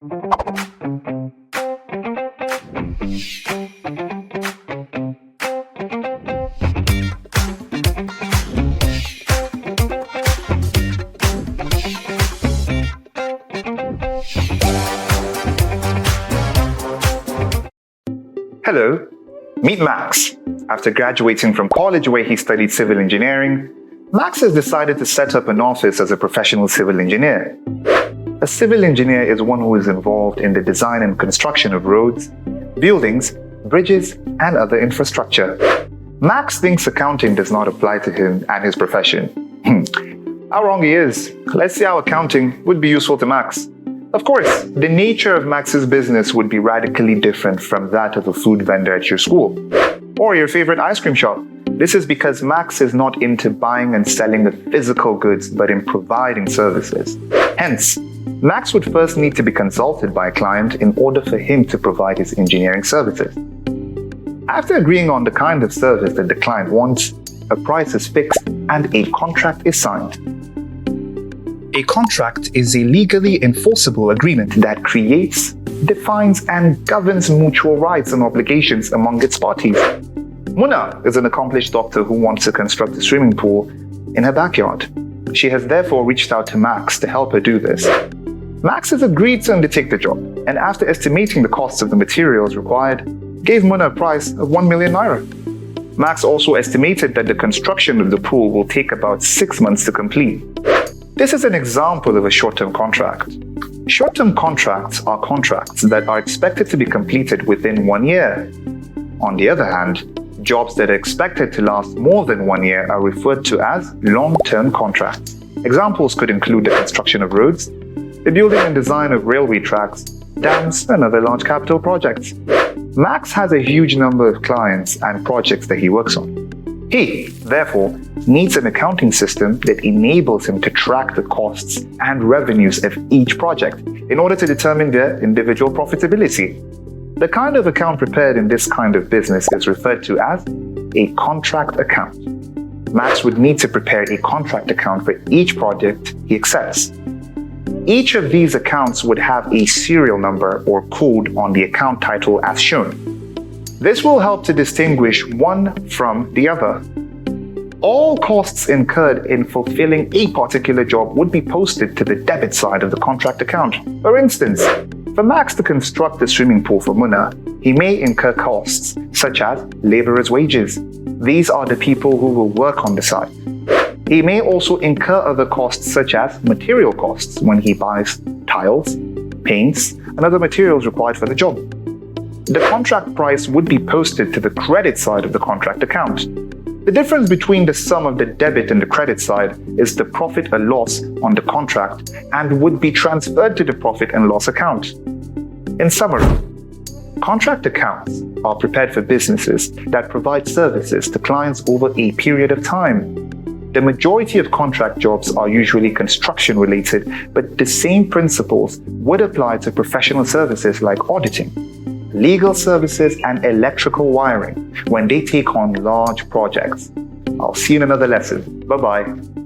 Hello, meet Max. After graduating from college where he studied civil engineering, Max has decided to set up an office as a professional civil engineer. A civil engineer is one who is involved in the design and construction of roads, buildings, bridges, and other infrastructure. Max thinks accounting does not apply to him and his profession. How wrong he is. Let's see how accounting would be useful to Max. Of course, the nature of Max's business would be radically different from that of a food vendor at your school or your favorite ice cream shop. This is because Max is not into buying and selling the physical goods, but in providing services. Hence, Max would first need to be consulted by a client in order for him to provide his engineering services. After agreeing on the kind of service that the client wants, a price is fixed and a contract is signed. A contract is a legally enforceable agreement that creates, defines, and governs mutual rights and obligations among its parties. Muna is an accomplished doctor who wants to construct a swimming pool in her backyard. She has therefore reached out to Max to help her do this. Max has agreed to undertake the job, and after estimating the costs of the materials required, gave Muna a price of 1 million naira. Max also estimated that the construction of the pool will take about 6 months to complete. This is an example of a short-term contract. Short-term contracts are contracts that are expected to be completed within 1 year. On the other hand, jobs that are expected to last more than 1 year are referred to as long-term contracts. Examples could include the construction of roads, the building and design of railway tracks, dams, and other large capital projects. Max has a huge number of clients and projects that he works on. He, therefore, needs an accounting system that enables him to track the costs and revenues of each project in order to determine their individual profitability. The kind of account prepared in this kind of business is referred to as a contract account. Max would need to prepare a contract account for each project he accepts. Each of these accounts would have a serial number or code on the account title as shown. This will help to distinguish one from the other. All costs incurred in fulfilling a particular job would be posted to the debit side of the contract account. For instance, for Max to construct the swimming pool for Muna, he may incur costs such as laborers' wages. These are the people who will work on the site. He may also incur other costs such as material costs when he buys tiles, paints, and other materials required for the job. The contract price would be posted to the credit side of the contract account. The difference between the sum of the debit and the credit side is the profit or loss on the contract and would be transferred to the profit and loss account. In summary, contract accounts are prepared for businesses that provide services to clients over a period of time. The majority of contract jobs are usually construction related, but the same principles would apply to professional services like auditing, legal services, and electrical wiring when they take on large projects. I'll see you in another lesson. Bye-bye.